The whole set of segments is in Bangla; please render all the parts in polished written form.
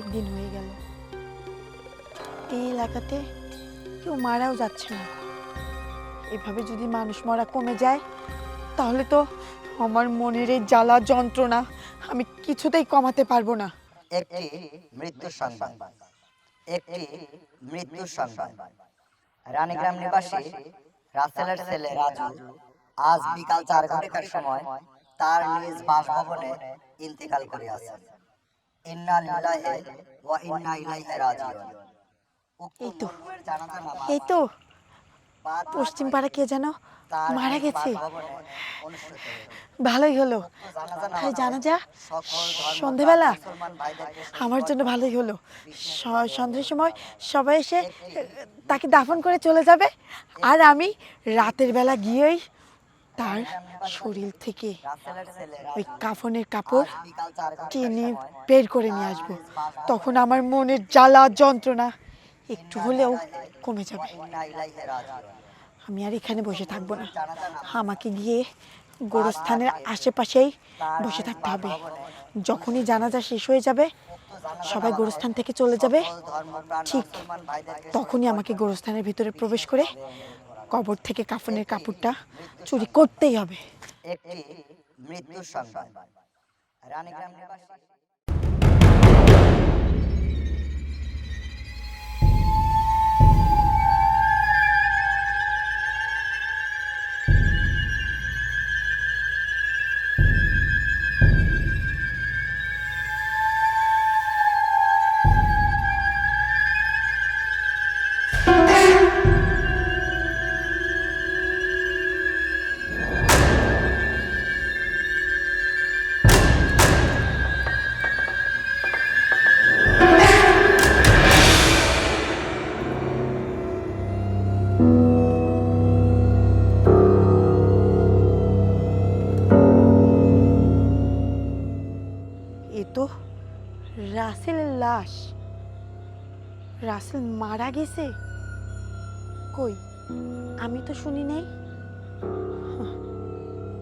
অনেক দিন হয়ে গেল। এই এলাকাতে কেউ মারাও যাচ্ছে না। এভাবে যদি মানুষ মরা কমে যায় তাহলে তো আমার মনের এই জ্বালা যন্ত্রণা আমি কিছুতেই কমাতে পারবো না। একটি মৃত্যুর সংবাদ। একটি মৃত্যুর সংবাদ। রানীগ্রাম নিবাসী রাসেলের ছেলে রাজু আজ বিকাল 4 ঘটিকার সময় তার নিজ বাসভবনে ইন্তেকাল করিয়াছেন। ইন্না লিল্লাহি ওয়া ইন্না ইলাইহি রাজিউন। এই তো পশ্চিম পাড়া কে যেন মারা গেছে। ভালোই হলো, জানাজা সন্ধেবেলা আমার জন্য ভালোই হলো। সন্ধ্যের সময় সবাই এসে তাকে দাফন করে চলে যাবে, আর আমি রাতের বেলা গিয়েই তার শরীর থেকে ওই কাফনের কাপড় টেনে বের করে নিয়ে আসবো। তখন আমার মনের জ্বালা যন্ত্রণা একটু হলেও কমে যাবে। আমি আর এখানে বসে থাকবো না, আমাকে গিয়ে গোরস্থানের আশেপাশেই বসে থাকতে হবে। যখনই জানাজা শেষ হয়ে যাবে, সবাই গোরস্থান থেকে চলে যাবে, ঠিক তখনই আমাকে গোরস্থানের ভিতরে প্রবেশ করে কবর থেকে কাফনের কাপড়টা চুরি করতেই হবে। একটি মৃত্যুর সংবাদ। রানীগ্রাম নিবাসী এ তো রাসেলের লাশ। রাসেল মারা গেছে? কই, আমি তো শুনি নেই।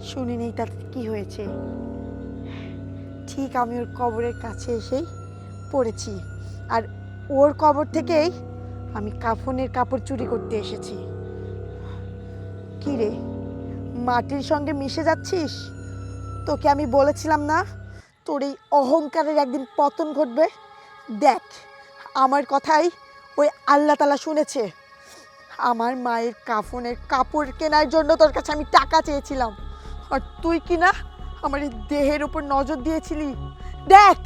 শুনি নেই তাতে কি হয়েছে? ঠিক আমি ওর কবরের কাছে এসেই পড়েছি, আর ওর কবর থেকেই আমি কাফনের কাপড় চুরি করতে এসেছি। কি রে, মাটির সঙ্গে মিশে যাচ্ছিস? তোকে আমি বলেছিলাম না তোর এই অহংকারের একদিন পতন ঘটবে? দেখ, আমার কথাই ওই আল্লাহ তাআলা শুনেছে। আমার মায়ের কাফনের কাপড় কেনার জন্য তোর কাছে আমি টাকা চেয়েছিলাম, আর তুই কি না আমার এই দেহের উপর নজর দিয়েছিলি। দেখ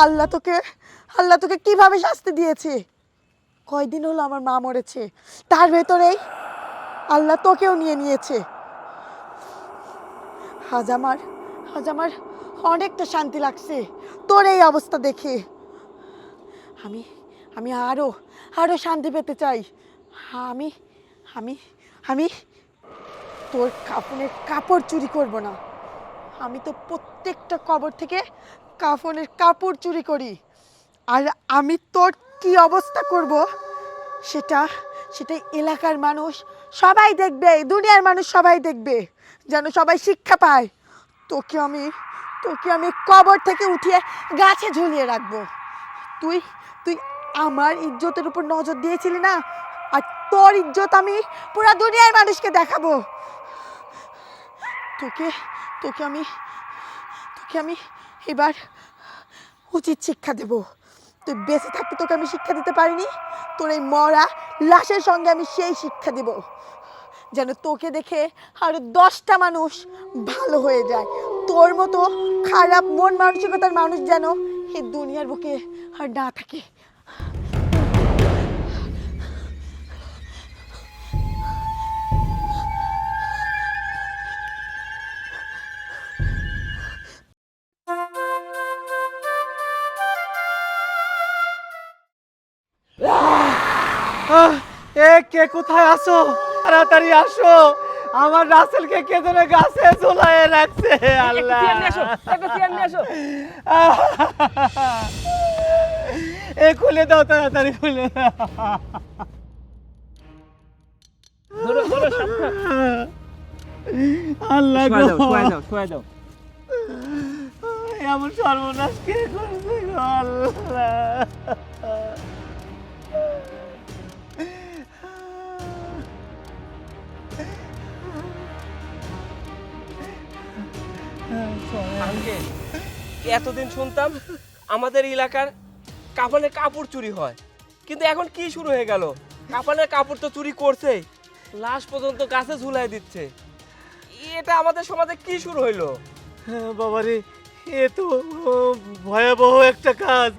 আল্লাহ তোকে কিভাবে শাস্তি দিয়েছে। কয়দিন হলো আমার মা মরেছে, তার ভেতরেই আল্লাহ তোকেও নিয়ে নিয়েছে। আজ আমার অনেকটা শান্তি লাগছে তোর এই অবস্থা দেখে। আমি আরো শান্তি পেতে চাই। আমি আমি আমি তোর কাফনের কাপড় চুরি করব না। আমি তো প্রত্যেকটা কবর থেকে কাফনের কাপড় চুরি করি, আর আমি তোর কি অবস্থা করব সেটা এলাকার মানুষ সবাই দেখবে, দুনিয়ার মানুষ সবাই দেখবে, যেন সবাই শিক্ষা পায়। তোকে আমি কবর থেকে উঠিয়ে গাছে ঝুলিয়ে রাখবো। তুই আমার ইজ্জতের উপর নজর দিয়েছিলি না, আর তোর ইজ্জত আমি পুরো দুনিয়ার মানুষকে দেখাবো। তোকে আমি এবার উচিত শিক্ষা দেব। তুই বেঁচে থাকতে তোকে আমি শিক্ষা দিতে পারিনি, তোর এই মরা লাশের সঙ্গে আমি সেই শিক্ষা দেব, যেন তোকে দেখে আরো 10টা মানুষ ভালো হয়ে যায়। তোর মতো খারাপ মন মানসিকতার মানুষ যেন এই দুনিয়ার বুকে আর না থাকে। কে কোথায় আসো? তাড়াতাড়ি আসো, আমার রাসেলকে কে যেন গাছে ঝুলায়ে রাখছে। আল্লাহ, এ খুলে দাও, তাড়াতাড়ি খুলে দাও। আল্লাহ গো, এমন সর্বনাশ কে করছে গো আল্লাহ। আঙ্কেল, এতদিন শুনতাম আমাদের এলাকার কাফনের কাপড় চুরি হয়, কিন্তু এখন কি শুরু হয়ে গেল? কাফনের কাপড় তো চুরি করছে, লাশ পর্যন্ত গাছে ঝুলাই দিচ্ছে। এটা আমাদের সমাজে কি শুরু হইলো? বাবারে, এ তো ভয়াবহ একটা কাজ।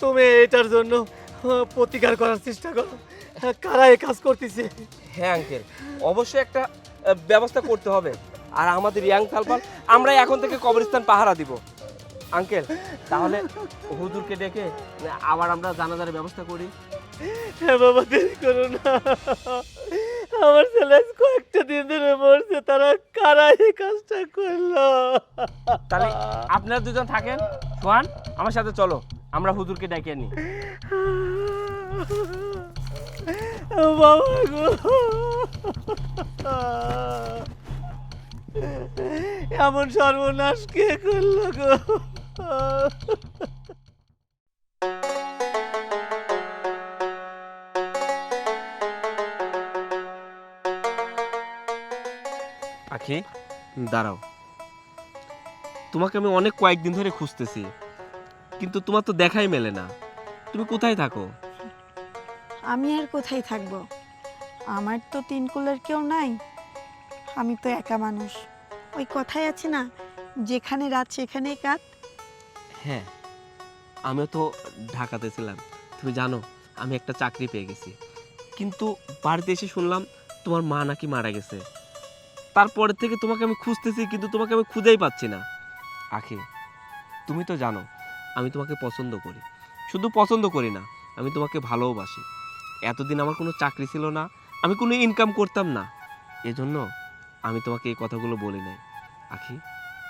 তুমি এটার জন্য প্রতিকার করার চেষ্টা করো। কারা এই কাজ করতেছে? হ্যাঁ আঙ্কেল, অবশ্যই একটা ব্যবস্থা করতে হবে। আর আমাদের ইয়াং থালপাল আমরা এখন থেকে কবরস্থান পাহারা দিব। আঙ্কেল, তাহলে হুজুরকে ডেকে আবার আমরা জানাজার ব্যবস্থা করি। হ্যাঁ বাবা, দেরি করো না। আমার ছেলে আজ কয়েকটা দিন ধরে মরছে, তারা কারা এই কাজটা করলো? তাহলে আপনারা দুজন থাকেন, সোহান আমার সাথে চলো, আমরা হুজুরকে ডেকে নিই। বাবা গো, এমন সর্বনাশ কে করলো গো? আখি, দাঁড়াও। তোমাকে আমি অনেক কয়েকদিন ধরে খুঁজতেছি, কিন্তু তোমার তো দেখাই মেলে না। তুমি কোথায় থাকো? আমি আর কোথায় থাকবো? আমার তো তিন কুলের কেউ নাই, আমি তো একা মানুষ। ওই কথাই আছে না, যেখানে রাত সেখানেই কাত। হ্যাঁ, আমিও তো ঢাকাতে ছিলাম। তুমি জানো আমি একটা চাকরি পেয়ে গেছি, কিন্তু বাড়িতে এসে শুনলাম তোমার মা নাকি মারা গেছে। তারপরে থেকে তোমাকে আমি খুঁজতেছি, কিন্তু তোমাকে আমি খুঁজেই পাচ্ছি না। আখি, তুমি তো জানো আমি তোমাকে পছন্দ করি। শুধু পছন্দ করি না, আমি তোমাকে ভালোবাসি। এতদিন আমার কোনো চাকরি ছিল না, আমি কোনো ইনকাম করতাম না, এজন্য আমি তোমাকে এই কথাগুলো বলি নাই। আখি,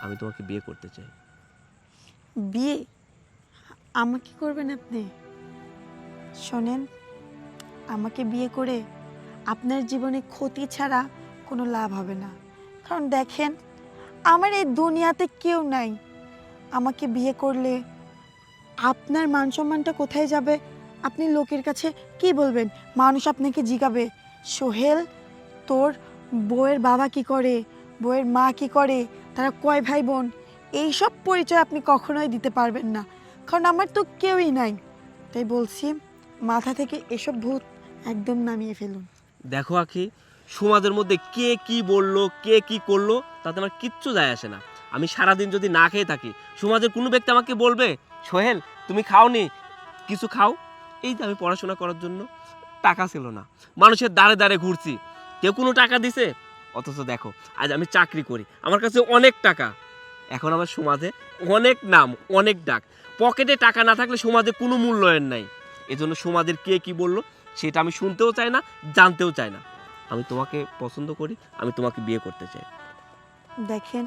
আমি তোমাকে বিয়ে করতে চাই। বিয়ে? আমাকে করবেন আপনি? শোনেন, আমাকে বিয়ে করে আপনার জীবনে ক্ষতি ছাড়া কোনো লাভ হবে না। কারণ দেখেন, আমার এই দুনিয়াতে কেউ নাই। আমাকে বিয়ে করলে আপনার মান সম্মানটা কোথায় যাবে? আপনি লোকের কাছে কি বলবেন? মানুষ আপনাকে জিজ্ঞাবে, সোহেল, তোর বউয়ের বাবা কি করে, বউয়ের মা কি করে, তারা কয় ভাই বোন? এইসব পরিচয় আপনি কখনোই দিতে পারবেন না, কারণ আমার তো কেউই নাই। তাই বলছি, মাথা থেকে এসব ভূত একদম নামিয়ে ফেলুন। দেখো আখি, সমাজের মধ্যে কে কি বললো, কে কি করলো, তাতে আমার কিচ্ছু যায় আসে না। আমি সারাদিন যদি না খেয়ে থাকি, সমাজের কোনো ব্যক্তি আমাকে বলবে, সোহেল তুমি খাওনি, কিছু খাও। এই যে আমি পড়াশোনা করার জন্য টাকা ছিল না, মানুষের দাঁড়ে দাঁড়ে ঘুরছি, কেউ কোনো টাকা দিছে? অথচ দেখো আজ আমি চাকরি করি, আমার কাছে অনেক টাকা। এখন আমার সমাজে অনেক নাম, অনেক ডাক। পকেটে টাকা না থাকলে সমাজে কোনো মূল্যায়ন নাই। এজন্য সমাজের কে কি বললো সেটা আমি শুনতেও চাই না, জানতেও চাই না। আমি তোমাকে পছন্দ করি, আমি তোমাকে বিয়ে করতে চাই। দেখেন,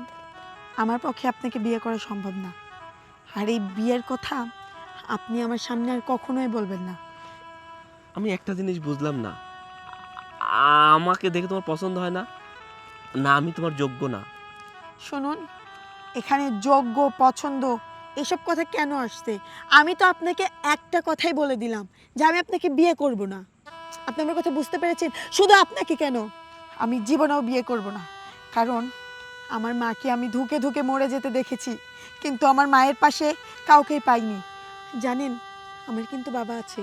আমার পক্ষে আপনাকে বিয়ে করা সম্ভব না। আর এই বিয়ের কথা আপনি আমার সামনে আর কখনোই বলবেন না। আমি একটা জিনিস বুঝলাম না, আমাকে দেখে তোমার পছন্দ হয় না? না আমি তোমার যোগ্য না? শুনুন, এখানে যোগ্য পছন্দ এসব কথা কেন আসছে? আমি তো আপনাকে একটা কথাই বলে দিলাম যে আমি আপনাকে বিয়ে করব না। আপনি আমার কথা বুঝতে পেরেছেন? শুধু আপনাকে কেন, আমি জীবনেও বিয়ে করব না। কারণ আমার মাকে আমি ধুকে ধুকে মরে যেতে দেখেছি, কিন্তু আমার মায়ের পাশে কাউকেই পাইনি। জানেন, আমার কিন্তু বাবা আছে।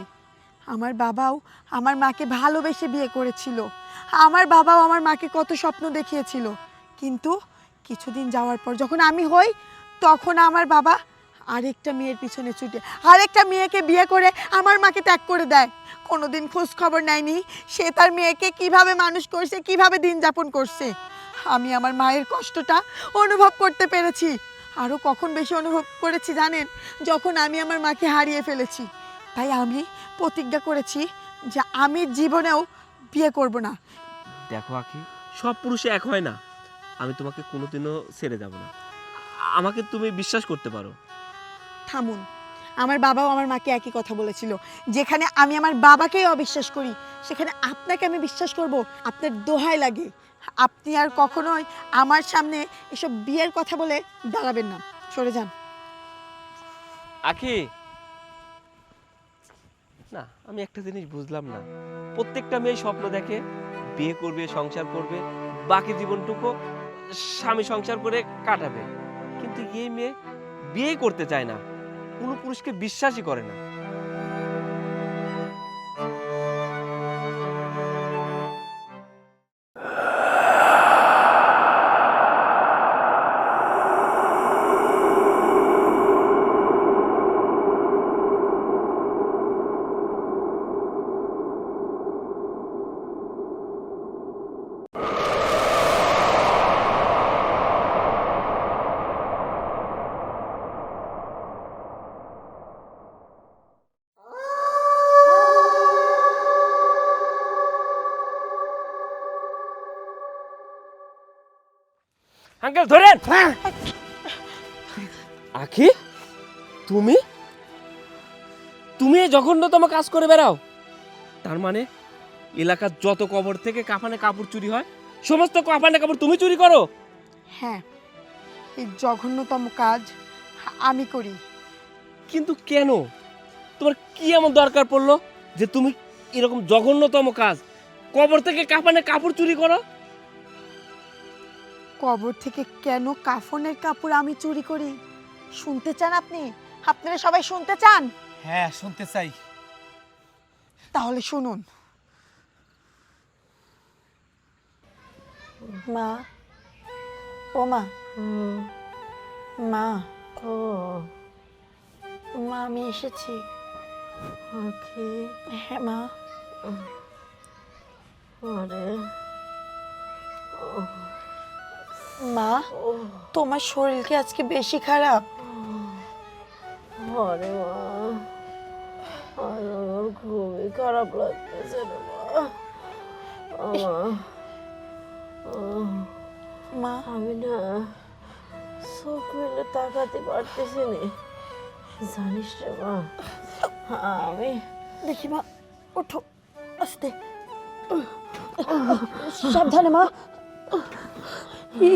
আমার বাবাও আমার মাকে ভালোবেসে বিয়ে করেছিল। আমার বাবাও আমার মাকে কত স্বপ্ন দেখিয়েছিল, কিন্তু কিছুদিন যাওয়ার পর যখন আমি হই, তখন আমার বাবা আরেকটা মেয়ের পিছনে ছুটে আরেকটা মেয়েকে বিয়ে করে আমার মাকে ত্যাগ করে দেয়। কোনোদিন খোঁজ খবর নেয়নি সে তার মেয়েকে কিভাবে মানুষ করছে, কিভাবে দিন যাপন করছে। আমি আমার মায়ের কষ্টটা অনুভব করতে পেরেছি। আরও কখন বেশি অনুভব করেছি জানেন? যখন আমি আমার মাকে হারিয়ে ফেলেছি। তাই আমি প্রতিজ্ঞা করেছি যে আমি জীবনেও বিয়ে করব না। দেখো আখি, সব পুরুষে এক হয় না। আমি তোমাকে কোনোদিনও ছেড়ে যাব না, আমাকে তুমি বিশ্বাস করতে পারো। থামুন, আমার বাবাও আমার মাকে একই কথা বলেছিল। যেখানে আমি আমার বাবাকেই অবিশ্বাস করি, সেখানে আপনাকে আমি বিশ্বাস করব? আপনার দোহাই লাগে, আপনি আর কখনোই আমার সামনে এসব বিয়ের কথা বলে দাঁড়াবেন না। সরে যান। আখি, না, আমি একটা জিনিস বুঝলাম না, প্রত্যেকটা মেয়ে স্বপ্ন দেখে বিয়ে করবে, সংসার করবে, বাকি জীবনটুকু স্বামী সংসার করে কাটাবে, কিন্তু এই মেয়ে বিয়ে করতে চায় না, কোনো পুরুষকে বিশ্বাসই করে না। আঙ্কেল ধরেন। আখি, তুমি তুমি এই জঘন্যতম কাজ করে বেড়াও? তার মানে এলাকার যত কবর থেকে কাফানে কাপড় চুরি হয়, সমস্ত কাফানে কাপড় তুমি চুরি করো? হ্যাঁ, এই জঘন্যতম কাজ আমি করি। কিন্তু কেন? তোমার কি এমন দরকার পড়লো যে তুমি এরকম জঘন্যতম কাজ, কবর থেকে কাফানে কাপড় চুরি করো? কবর থেকে কেন কাফনের কাপড় আমি চুরি করি শুনতে চান আপনি? আপনারা সবাই শুনতে চান? হ্যাঁ, শুনতে চাই। তাহলে শুনুন। মা, ও মা, মা, ও মা আমি এসেছি। আখি, হ্যাঁ মা। আরে মা, তোমার শরীর কি আজকে বেশি খারাপ? আরে মা, আজ আমার খুবই খারাপ লাগতেছে রে মা। মা, আমি না চোখ মেলে তাকাতে পারতেছি না, জানিস রে মা। আমি দেখি মা, ওঠো আস্তে, সাবধানে মা।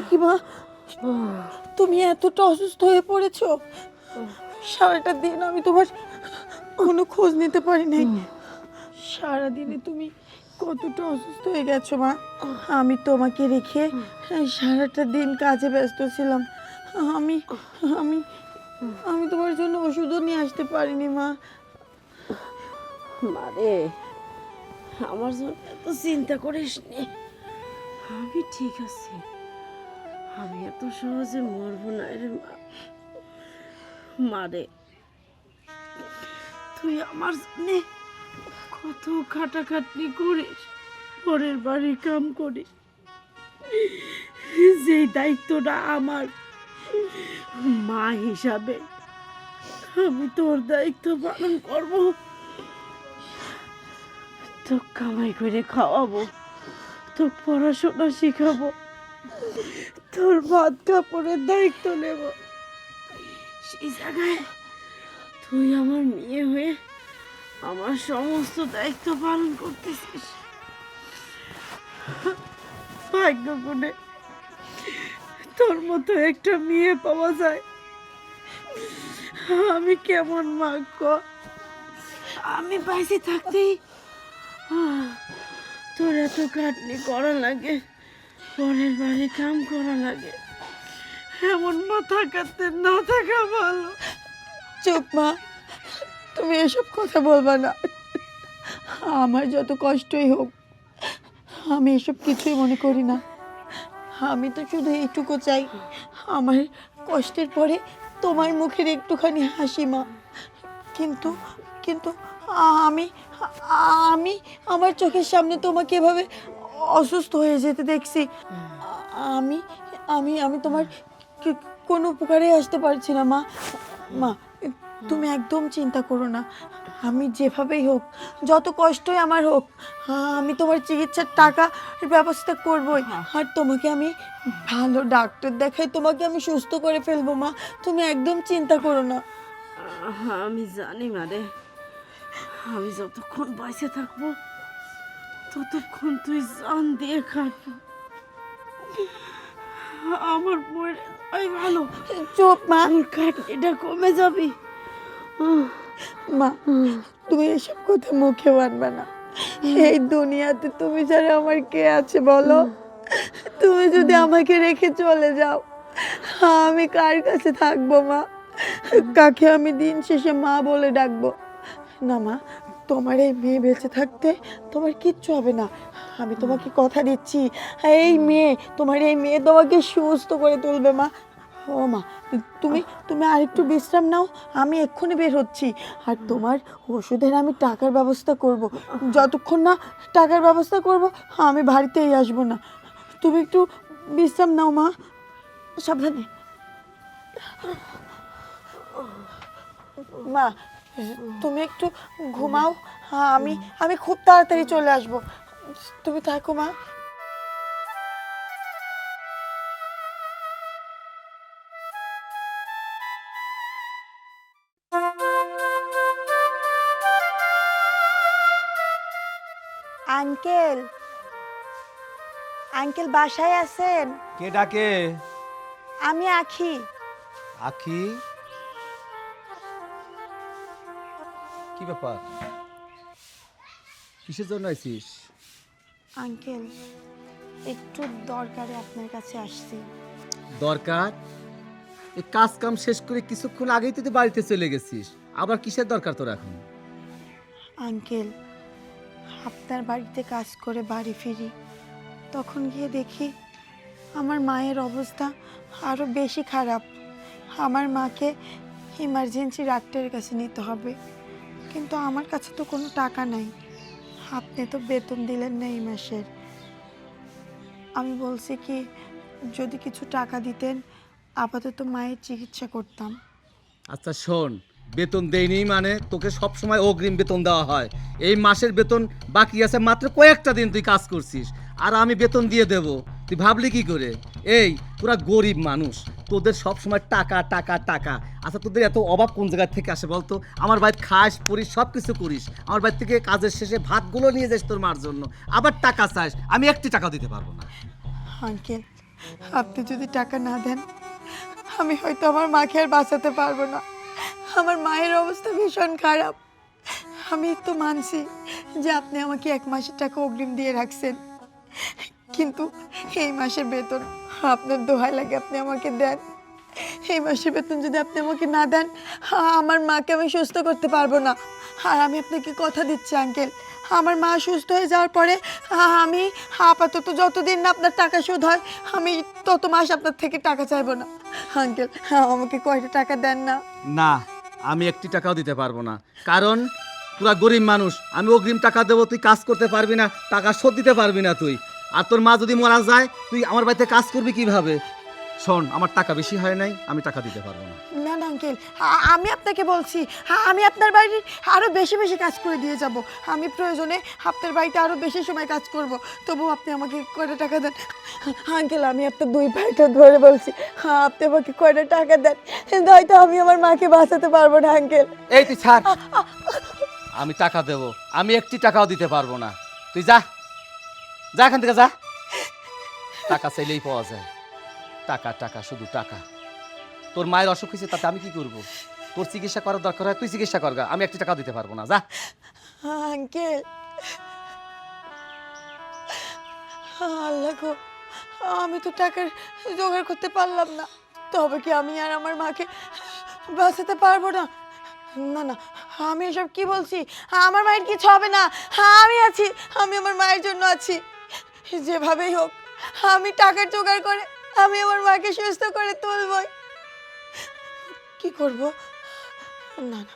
কি মা, তুমি এতটা অসুস্থ হয়ে পড়েছো? সারাটা দিন আমি তোমার কোনো খোঁজ নিতে পারি নাই। সারাদিনে তুমি কতটা অসুস্থ হয়ে গেছো মা। আমি তোমাকে রেখে সারাটা দিন কাজে ব্যস্ত ছিলাম। আমি আমি আমি তোমার জন্য ওষুধও নিয়ে আসতে পারিনি মা। মারে, আমার জন্য এত চিন্তা করিস নি, আমি ঠিক আছি। আমি এত সহজে মরবো না রে মা। মারে, তুই আমার জন্য কত খাটাখাটনি করিস, পরের বাড়ির কাম করিস, যে দায়িত্বটা আমার মা হিসাবে আমি তোর দায়িত্ব পালন করব। তোর কামাই করে খাওয়াবো, তোর পড়াশোনা শিখাবো, তোর ভাত কাপড়ের দায়িত্ব নেব। সেই জায়গায় তুই আমার মেয়ে হয়ে আমার সমস্ত দায়িত্ব পালন করতেছিস। ভাগ্য গুণে তোর মতো একটা মেয়ে পাওয়া যায়। আমি কেমন ভাগ্য, আমি বাইরে থাকতেই তোর এত খাটনি করা লাগে, পরের বাড়ি কাম করা লাগে। এমন মাথা কাটতে না থাকা ভালো। চুপ মা, তুমি এসব কথা বলবা না। আমার যত কষ্টই হোক আমি এসব কিছুই মনে করি না। আমি তো শুধু এইটুকু চাই, আমার কষ্টের পরে তোমার মুখের একটুখানি হাসি মা। কিন্তু কিন্তু আমি আমি আমার চোখের সামনে তোমাকে এভাবে অসুস্থ হয়ে যেতে দেখছি। আমি আমি আমি তোমার কোনো উপকারে আসতে পারছি না মা। মা, তুমি একদম চিন্তা করো না। আমি যেভাবেই হোক, যত কষ্টই আমার হোক, আমি তোমার চিকিৎসার টাকা ব্যবস্থা করবই। আর তোমাকে আমি ভালো ডাক্তার দেখাই তোমাকে আমি সুস্থ করে ফেলবো মা। তুমি একদম চিন্তা করো না। আমি জানি মারে, আমি যতক্ষণ বেঁচে থাকবো ততক্ষণ তুই জান দিয়ে খাটবো। আমার মরে যাই ভালো। চুপ মা, তোর খাটনিটা কমে যাবি। মা তুমি এসব কথা মুখেও আনবে না। এই দুনিয়াতে তুমি ছাড়া আমার কে আছে বলো? তুমি যদি আমাকে রেখে চলে যাও আমি কার কাছে থাকবো মা? কাকে আমি দিন শেষে মা বলে ডাকবো? না মা, তোমার এই মেয়ে বেঁচে থাকতে তোমার কিচ্ছু হবে না। আমি তোমাকে কথা দিচ্ছি, তোমার এই মেয়ে তোমাকে সুস্থ করে তুলবে মা। ও মা, তুমি তুমি আরেকটু বিশ্রাম নাও, আমি এক্ষুনি বের হচ্ছি। আর তোমার ওষুধের আমি টাকার ব্যবস্থা করব। যতক্ষণ না টাকার ব্যবস্থা করব আমি বাড়িতেই আসবো না। তুমি একটু বিশ্রাম নাও মা, সাবধানে। মা তুমি একটু ঘুমাও, আমি আমি খুব তাড়াতাড়ি চলে আসব। তুমি থাকো মা। আঙ্কেল, আঙ্কেল বাসায় আছেন? কে ডাকে? আমি আখি। আখি, কি ব্যাপার? কিসের জন্য আইছিস? আঙ্কেল একটু দরকারে আপনার কাছে আসছি। দরকার? এই কাজ কাম শেষ করে কিছুক্ষণ আগেই তুই তো বাড়িতে চলে গেছিস, আবার কিসের দরকার তোর এখন? আঙ্কেল আপনার বাড়িতে কাজ করে বাড়ি ফিরি, তখন গিয়ে দেখি আমার মায়ের অবস্থা আরো বেশি খারাপ। আমার মাকে ইমার্জেন্সি ডাক্তারের কাছে নিতে হবে, কিন্তু আমার কাছে তো কোনো টাকা নাই। আপনি তো বেতন দিলেন না এই মাসের। আমি বলছি কি, যদি কিছু টাকা দিতেন আপাতত মায়ের চিকিৎসা করতাম। আচ্ছা শোন, বেতন দেয়নি মানে তোকে সব সময় অগ্রিম বেতন দেওয়া হয়। এই মাসের বেতন বাকি আছে মাত্র কয়েকটা দিন তুই কাজ করছিস, আর আমি বেতন দিয়ে দেব। তুই ভাবলি কি করে? এই তোরা গরিব মানুষ, তোদের সব সময় টাকা টাকা টাকা। আচ্ছা তোদের এত অভাব কোন জায়গা থেকে আসে বলতো? আমার বাড়িতে খাস পরিস সব কিছু করিস, আমার বাড়ি থেকে কাজের শেষে ভাতগুলো নিয়ে যাস তোর মার জন্য, আবার টাকা চাস। আমি একটি টাকা দিতে পারবো না। আঙ্কেল আপনি যদি টাকা না দেন আমি হয়তো আমার মাকে আর বাঁচাতে পারবো না। আমার মায়ের অবস্থা ভীষণ খারাপ। আমি তো মানছি যে আপনি আমাকে 1 মাসের টাকা অগ্রিম দিয়ে রাখছেন, কিন্তু এই মাসের বেতন আপনার দোহাই লাগে আপনি আমাকে দেন। এই মাসের বেতন যদি আপনি আমাকে না দেন আমার মাকে আমি সুস্থ করতে পারবো না। আর আমি আপনাকে কথা দিচ্ছি আঙ্কেল, আমার মা সুস্থ হয়ে যাওয়ার পরে আমি আপাতত যতদিন না আপনার টাকা শোধ হয় আমি তত মাস আপনার থেকে টাকা চাইবো না। আঙ্কেল আমাকে কয়টা টাকা দেন না? না, আমি একটি টাকাও দিতে পারবো না, কারণ তোরা গরিব মানুষ। আমি অগ্রিম টাকা দেবো, তুই কাজ করতে পারবি না, টাকা শোধ দিতে পারবি না তুই। আর তোর মা যদি মারা যায় তুই আমার বাড়িতে কাজ করবি কিভাবে? শোন, আমার টাকা বেশি হয় নাই, আমি টাকা দিতে পারবো না। না না আঙ্কেল, আমি আপনাকে বলছি আমি আপনার বাড়ির আরো বেশি বেশি কাজ করে দিয়ে যাব। আমি প্রয়োজনে আপনার বাড়িতে আরো বেশি সময় কাজ করব, তবু আপনি আমাকে কয়টা টাকা দেন। আঙ্কেল আমি আপনার 2 পাটা ধরে বলছি, আপনি আমাকে কয়টা টাকা দেন, নয়তো আমি আমার মাকে বাঁচাতে পারবো না আঙ্কেল। এই তুই ছাড়, আমি টাকা দেবো, আমি একটি টাকাও দিতে পারবো না। তুই যা, যা এখান থেকে যা। টাকা চাইলেই পাওয়া যায়, টাকা টাকা শুধু টাকা। তোর মায়ের অসুখ হয়েছে, তাতে আমি কি করব? তোর চিকিৎসা করার দরকার হয় তুই চিকিৎসা করগা, আমি একটি টাকা দিতে পারবো না। যা। আঙ্কেল আল্লাহ গো, আমি তো টাকার জোগাড় করতে পারলাম না, তবে কি আমি আর আমার মাকে বাঁচাতে পারবো না? না না, আমি এসব কি বলছি? আমার মায়ের কিছু হবে না, আমি আছি, আমি আমার মায়ের জন্য আছি। যেভাবেই হোক আমি টাকার জোগাড় করে আমি আমার মাকে সুস্থ করে তুলবই। কি করব? না না,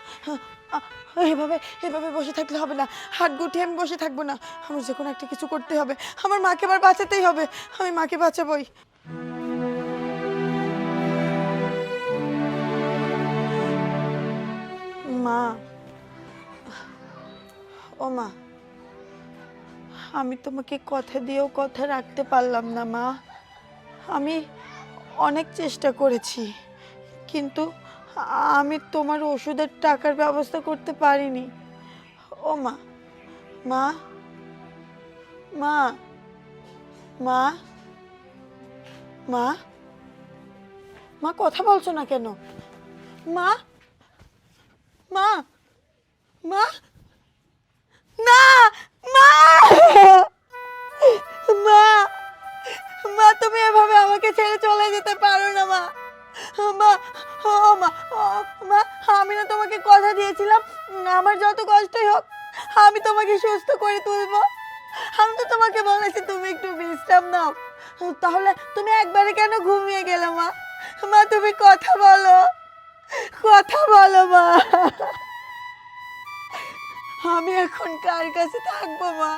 এভাবে এভাবে বসে থাকলে হবে না। হাত গুটিয়ে আমি বসে থাকবো না, আমার যে কোনো একটা কিছু করতে হবে। আমার মাকে আবার বাঁচাতেই হবে, আমি মাকে বাঁচাবই। মা, ও মা, আমি তোমাকে কথা দিয়েও কথা রাখতে পারলাম না মা। আমি অনেক চেষ্টা করেছি, কিন্তু আমি তোমার ওষুধের টাকার ব্যবস্থা করতে পারিনি। ও মা, মা, মা, মা, মা, মা কথা বলছো না কেন? মা, মা, মা, না, মা, মা, মা, তুমি এভাবে আমাকে ছেড়ে চলে যেতে পারো না মা। মা, ও মা, ও মা, আমি না তোমাকে কথা দিয়েছিলাম আমার যত কষ্টই হোক আমি তোমাকে সুস্থ করে তুলবো। আমি তো তোমাকে বলেছি তুমি একটু বিশ্রাম নাও, তাহলে তুমি একবারে কেন ঘুমিয়ে গেলে মা? মা, তুমি কথা বলো, কথা বলো মা। আমি এখন কার কাছে থাকবো মা?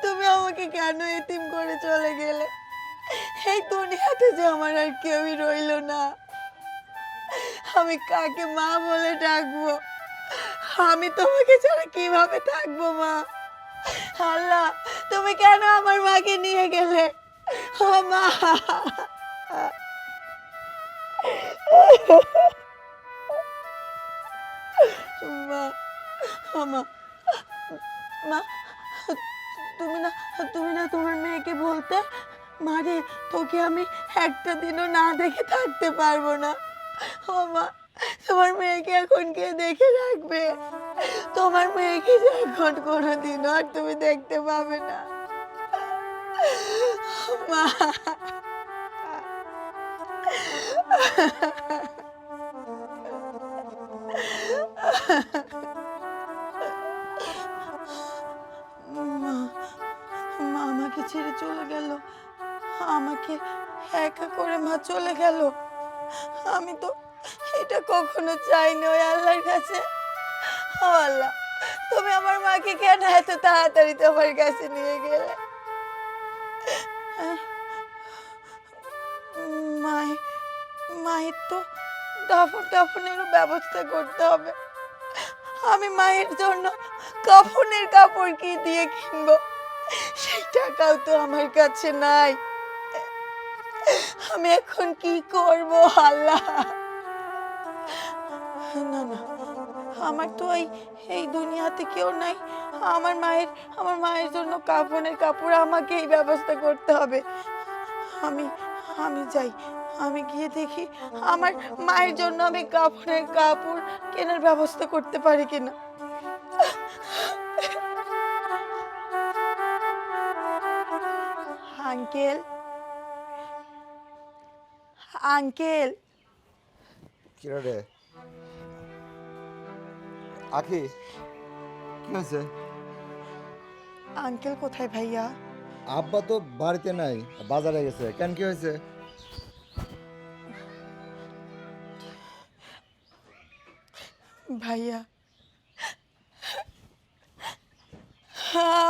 তুমি আমাকে কেন এতিম করে চলে গেলে? এই দুনিয়াতে যে আমার আর কেউই রইলো না, আমি কাকে মা বলে ডাকবো? আমি তোমাকে ছাড়া কিভাবে থাকবো মা? আল্লাহ, তুমি কেন আমার মাকে নিয়ে গেলে? ও মা, মা, ও মা, মা, তুমি না তোমার মেয়েকে বলতে, মারে তোকে আমি একটা দিনও না দেখে থাকতে পারবো না। ও মা, তোমার মেয়েকে এখন কে দেখে রাখবে? তোমার মেয়েকে যে এখন কোনোদিনও আর তুমি দেখতে পাবে না মা। মা, মা আমাকে ছেড়ে চলে গেল, আমাকে একা করে মা চলে গেল। আমি তো এটা কখনো চাইনি ওই আল্লাহর কাছে। ও আল্লাহ, তুমি আমার মাকে কেন এত তাড়াতাড়ি তোমার কাছে নিয়ে গেলে? মায়ের তো দাফনেরও ব্যবস্থা করতে হবে। আমি মায়ের জন্য কাফনের কাপড় কি দিয়ে কিনবো? সেই টাকাও তো আমার কাছে নাই। আমি এখন কি করব আল্লাহ? না না, আমার তো এই দুনিয়াতে কেউ নাই। আমার মায়ের জন্য কাফনের কাপড় আমাকেই ব্যবস্থা করতে হবে। আমি আমি যাই, আমি গিয়ে দেখি আমার মায়ের জন্য আমি কাফনের কাপড় কেনার ব্যবস্থা করতে পারি কিনা। আঙ্কেল, আঙ্কেল, কি রে আখি, কি হয়েছে? আঙ্কেল কোথায় ভাইয়া? আব্বা তো বাড়িতে নাই, বাজারে গেছে। কেন, কি হয়েছে? ভাইয়া,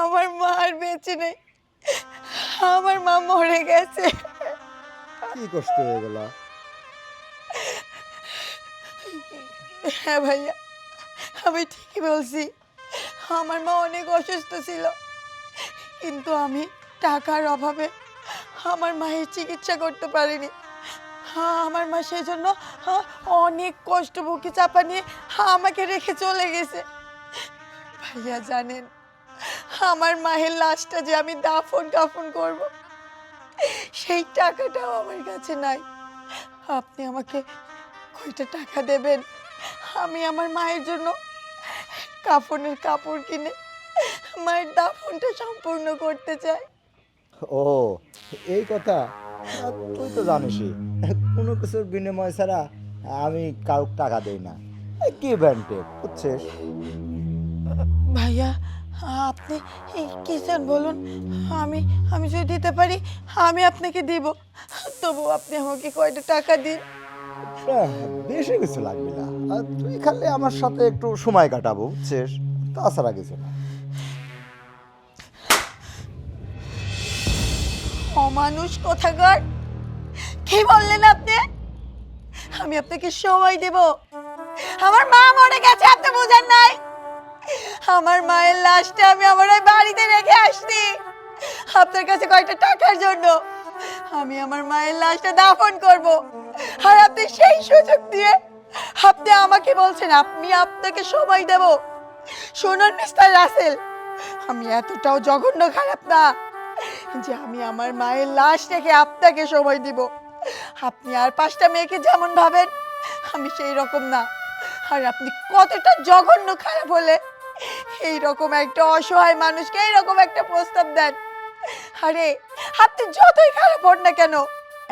আমার মা আর বেঁচে নেই, আমার মা মরে গেছে। কি কষ্ট হয়ে গেল? হ্যাঁ ভাইয়া, আমি ঠিকই বলছি, আমার মা অনেক অসুস্থ ছিল, কিন্তু আমি টাকার অভাবে আমার মায়ের চিকিৎসা করতে পারিনি। আমার মা সেই জন্য অনেক কষ্ট বুকে চাপা নিয়ে আমাকে রেখে চলে গেছে। ভাইয়া জানেন, আমার মায়ের লাশটা যে আমি দাফন কাফন করব, সেই টাকাটাও আমার কাছে নাই। আপনি আমাকে কয়টা টাকা দেবেন? আমি আমার মায়ের জন্য কাফনের কাপড় কিনে মায়ের দাফনটা সম্পূর্ণ করতে চাই। ও, এই কথা। তুই তো জানিসই, কোনো কিছুর বিনিময় ছাড়া আমি কারো টাকা দেই না। কি ব্যান্ডে, বুঝছিস? ভাইয়া, আপনি কি চান বলুন, আমি আমি যদি দিতে পারি আমি আপনাকে দিব, তবু আপনি আমাকে কয়টা টাকা দিন। বেশি কিছু লাগবে না, তুই খালি আমার সাথে একটু সময় কাটাবো, বুঝছিস? তাছাড়া কিছু না। অমানুষ কোথাকার, কি বললেন আপনি? আমি আপনাকে সময় দেব? আমার মা মরে গেছে, আপনি বুঝেন নাই? আমার মায়ের লাশটা আমি আমার ওই বাড়িতে রেখে আসছি আপনার কাছে কয়টা টাকার জন্য। আমি আমার মায়ের লাশটা দাফন করব, আর আপনি সেই সুযোগ দিয়ে আপনি আমাকে বলছেন আমি আপনাকে সময় দেব? শুনুন মিস্টার রাসেল, আমি এতটাও জঘন্য খারাপ না যে আমি আমার মায়ের লাশ রেখে আপনাকে সময় দিব। আপনি আর 5টা মেয়েকে যেমন ভাবেন, আমি সেই রকম না। আর আপনি কতটা জঘন্য খারাপ হলে এইরকম একটা অসহায় মানুষকে এইরকম একটা প্রস্তাব দেন। আরে আপনি যতই খারাপ হন না কেন,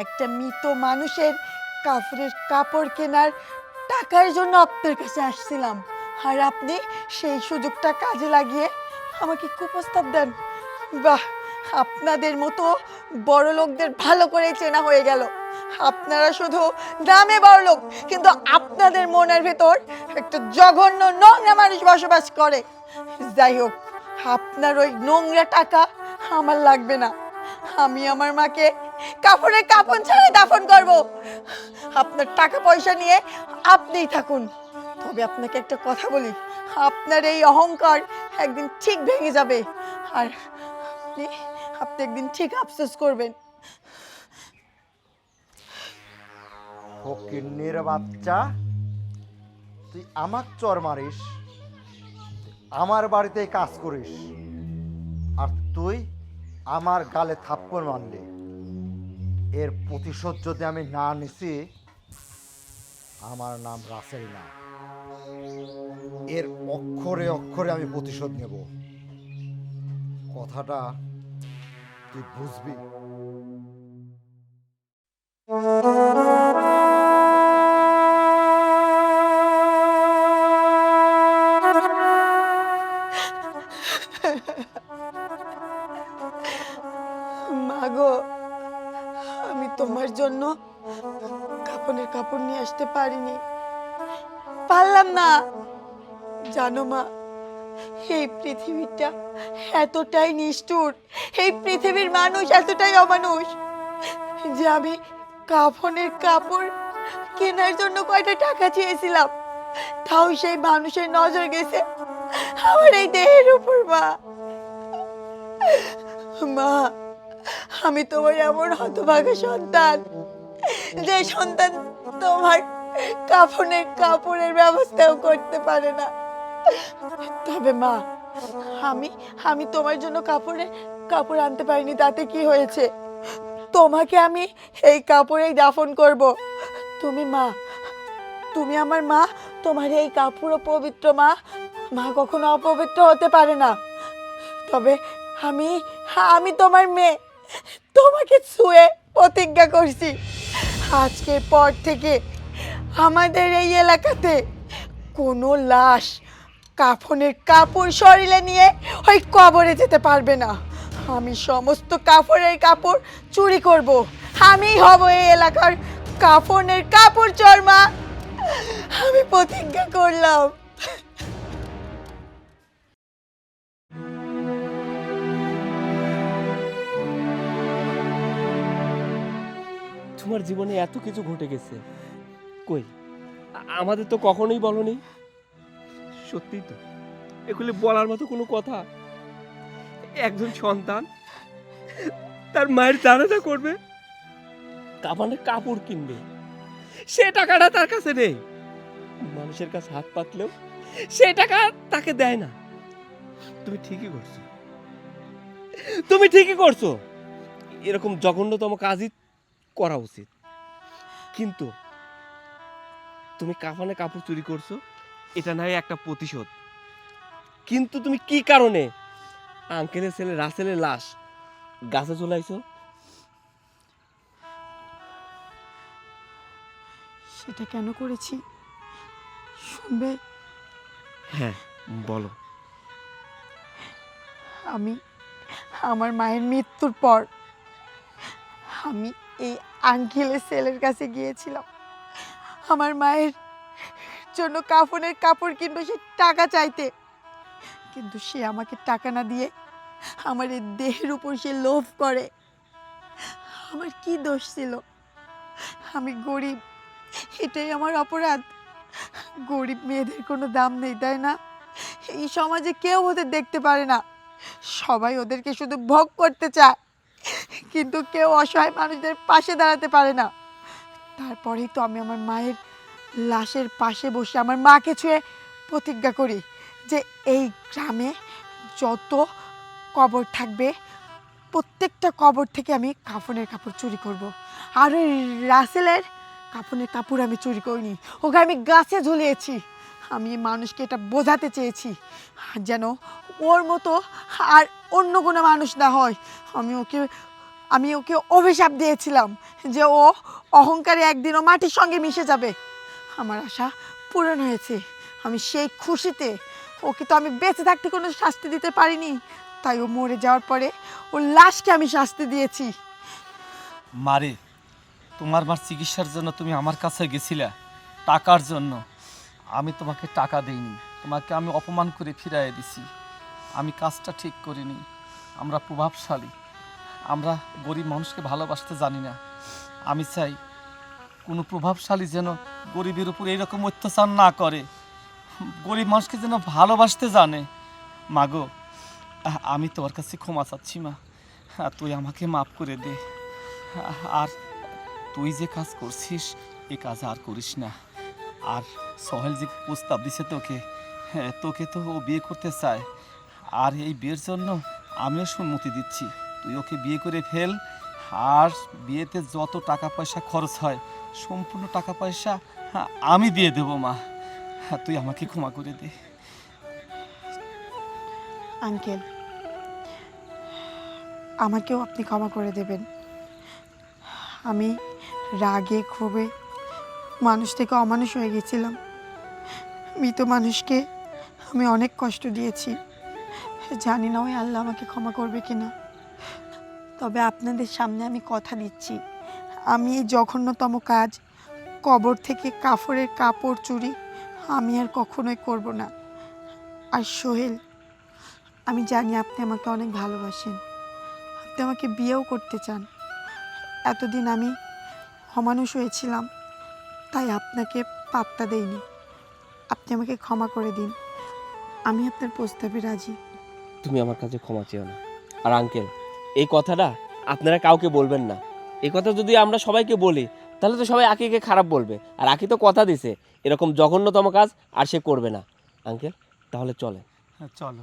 একটা মৃত মানুষের কাপড়ের কাপড় কেনার টাকার জন্য আপনার কাছে আসছিলাম, আর আপনি সেই সুযোগটা কাজে লাগিয়ে আমাকে কুপ্রস্তাব দেন। বাহ, আপনাদের মতো বড় লোকদের ভালো করে চেনা হয়ে গেল। আপনারা শুধু নামে বড় লোক, কিন্তু আপনাদের মনের ভেতর একটা জঘন্য নোংরা মানুষ বসবাস করে। যাই হোক, আপনার ওই নোংরা টাকা আমার লাগবে না। আমি আমার মাকে কাপড়ের কাপড় ছাড়াই দাফন করব। আপনার টাকা পয়সা নিয়ে আপনিই থাকুন। তবে আপনাকে একটা কথা বলি, আপনার এই অহংকার একদিন ঠিক ভেঙে যাবে, আর আপনি একদিন ঠিক আফসোস করবেন। ফকিন্নির বাচ্চা, তুই আমার চর মারিস, আমার বাড়িতে কাজ করিস, আর তুই আমার গালে থাপ্পড় মারলি। এর প্রতিশোধ যদি আমি না নিছি, আমার নাম রাসেল না, এর অক্ষরে অক্ষরে আমি প্রতিশোধ নেব। কথাটা তুই বুঝবি। মাগো, আমি তোমার জন্য কাপড়ের কাপড় নিয়ে আসতে পারিনি, পারলাম না। জানো মা, এই পৃথিবীটা এতটাই নিষ্ঠুর, এই পৃথিবীর মানুষ এতটাই অমানুষ যে আমি কাফনের কাপড় কেনার জন্য কয়টা টাকা চেয়েছিলাম, তাও সেই মানুষের নজর গেছে আমার এই দেহের উপর। মা, আমি তোমার এমন হতভাগা সন্তান, যে সন্তান তোমার কাফনের কাপড়ের ব্যবস্থাও করতে পারে না। তবে মা, আমি তোমার জন্য কাপড় আনতে পারিনি, তাতে কি হয়েছে? তোমাকে আমি এই কাপড়েই দাফন করব। তুমি আমার মা, তোমার এই কাপড়ও পবিত্র। মা কখনো অপবিত্র হতে পারে না। তবে আমি তোমার মেয়ে, তোমাকে ছুঁয়ে প্রতিজ্ঞা করছি, আজকের পর থেকে আমাদের এই এলাকাতে কোনো লাশ কাফনের কাপড় শরীরে নিয়ে ওই কবরে যেতে পারবে না। আমি সমস্ত কাপড়ের কাপড় চুরি করব। আমি হব এই এলাকার কাফনের কাপড় চোর। মা, আমি প্রতিজ্ঞা করলাম। তোমার জীবনে এত কিছু ঘটে গেছে, কই আমাদের তো কখনোই বলনি। সত্যি তো, এগুলি বলার মতো কোনো কথা? একজন সন্তান তার মায়ের জানাজা করবে, কাফনের কাপড় কিনবে, সে টাকাটা তার কাছে নেই। মানুষের কাছে হাত পাতলেও সে টাকা তাকে দেয় না। তুমি ঠিকই করছো, তুমি ঠিকই করছো। এরকম জঘন্যতম কাজই করা উচিত। কিন্তু তুমি কাফনে কাপড় চুরি করছো, এটা নয় একটা প্রতিশোধ। কিন্তু তুমি কি কারণে আঙ্কেলের ছেলে রাসেলের লাশ গাছে ঝুলাইছো? সেটা কেন করেছি শুনবে? হ্যাঁ, বলো। আমি আমার মায়ের মৃত্যুর পর আমি এই আঙ্কেলের ছেলের কাছে গিয়েছিলাম আমার মায়ের জন্য কাফনের কাপড় কিনবে, সে টাকা চাইতে। কিন্তু সে আমাকে টাকা না দিয়ে আমার এই দেহের উপর সে লোভ করে। আমার কি দোষ ছিল? আমি গরিব, এটাই আমার অপরাধ। গরিব মেয়েদের কোনো দাম নেই, তাই না? এই সমাজে কেউ ওদের দেখতে পারে না, সবাই ওদেরকে শুধু ভোগ করতে চায়, কিন্তু কেউ অসহায় মানুষদের পাশে দাঁড়াতে পারে না। তারপরেই তো আমি আমার মায়ের লাশের পাশে বসে আমার মাকে ছুঁয়ে প্রতিজ্ঞা করি যে এই গ্রামে যত কবর থাকবে প্রত্যেকটা কবর থেকে আমি কাফনের কাপড় চুরি করব। আর ওই রাসেলের কাফনের কাপড় আমি চুরি করিনি, ওকে আমি গাছে ঝুলিয়েছি। আমি এই মানুষকে এটা বোঝাতে চেয়েছি যেন ওর মতো আর অন্য কোনো মানুষ না হয়। আমি ওকে অভিশাপ দিয়েছিলাম যে ও অহংকারে একদিন ও মাটির সঙ্গে মিশে যাবে। আমার আশা পূরণ হয়েছে। আমি সেই খুশিতে ওকে তো আমি বেঁচে থাকতে কোনো শাস্তি দিতে পারিনি, তাই ও মরে যাওয়ার পরে ওর লাশকে আমি শাস্তি দিয়েছি। মারে, তোমার মার চিকিৎসার জন্য তুমি আমার কাছে গেছিলা টাকার জন্য। আমি তোমাকে টাকা দেইনি, তোমাকে আমি অপমান করে ফিরাইয়ে দিছি। আমি কাজটা ঠিক করিনি। আমরা প্রভাবশালী, আমরা গরিব মানুষকে ভালোবাসতে জানি না। আমি চাই কোনো প্রভাবশালী যেন গরিবের উপর এইরকম অত্যাচার না করে, গরিব মানুষকে যেন ভালোবাসতে জানে। মাগো, আমি তোমার কাছে ক্ষমা চাচ্ছি মা, তুই আমাকে মাফ করে দে। আর তুই যে কাজ করছিস এ কাজ আর করিস না। আর সোহেল যে প্রস্তাব দিছে তোকে তো ও বিয়ে করতে চায়, আর এই বিয়ের জন্য আমিও সম্মতি দিচ্ছি। তুই ওকে বিয়ে করে ফেল, আর বিয়েতে যত টাকা পয়সা খরচ হয় সম্পূর্ণ টাকা পয়সা আমি দিয়ে দেবো মা। তুই আমাকে ক্ষমা করে দে। আঙ্কেল, আমাকেও আপনি ক্ষমা করে দেবেন। আমি রাগে ক্ষোভে মানুষ থেকে অমানুষ হয়ে গেছিলাম। মৃত মানুষকে আমি অনেক কষ্ট দিয়েছি, জানি না ওই আল্লাহ আমাকে ক্ষমা করবে কিনা। তবে আপনাদের সামনে আমি কথা দিচ্ছি, আমি এই জঘন্যতম কাজ, কবর থেকে কাফনের কাপড় চুরি, আমি আর কখনোই করব না। আর সোহেল, আমি জানি আপনি আমাকে অনেক ভালোবাসেন, আপনি আমাকে বিয়েও করতে চান। এতদিন আমি অমানুষ হয়েছিলাম, তাই আপনাকে পাত্তা দেইনি। আপনি আমাকে ক্ষমা করে দিন, আমি আপনার প্রস্তাবে রাজি। তুমি আমার কাছে ক্ষমা চেও না। আর আঙ্কেল, এই কথাটা আপনারা কাউকে বলবেন না। এই কথা যদি আমরা সবাইকে বলি তাহলে তো সবাই আকিকে খারাপ বলবে, আর আকি তো কথা দিছে এরকম জঘন্যতম কাজ আর সে করবে না। আঙ্কেল, তাহলে চলে। চলো।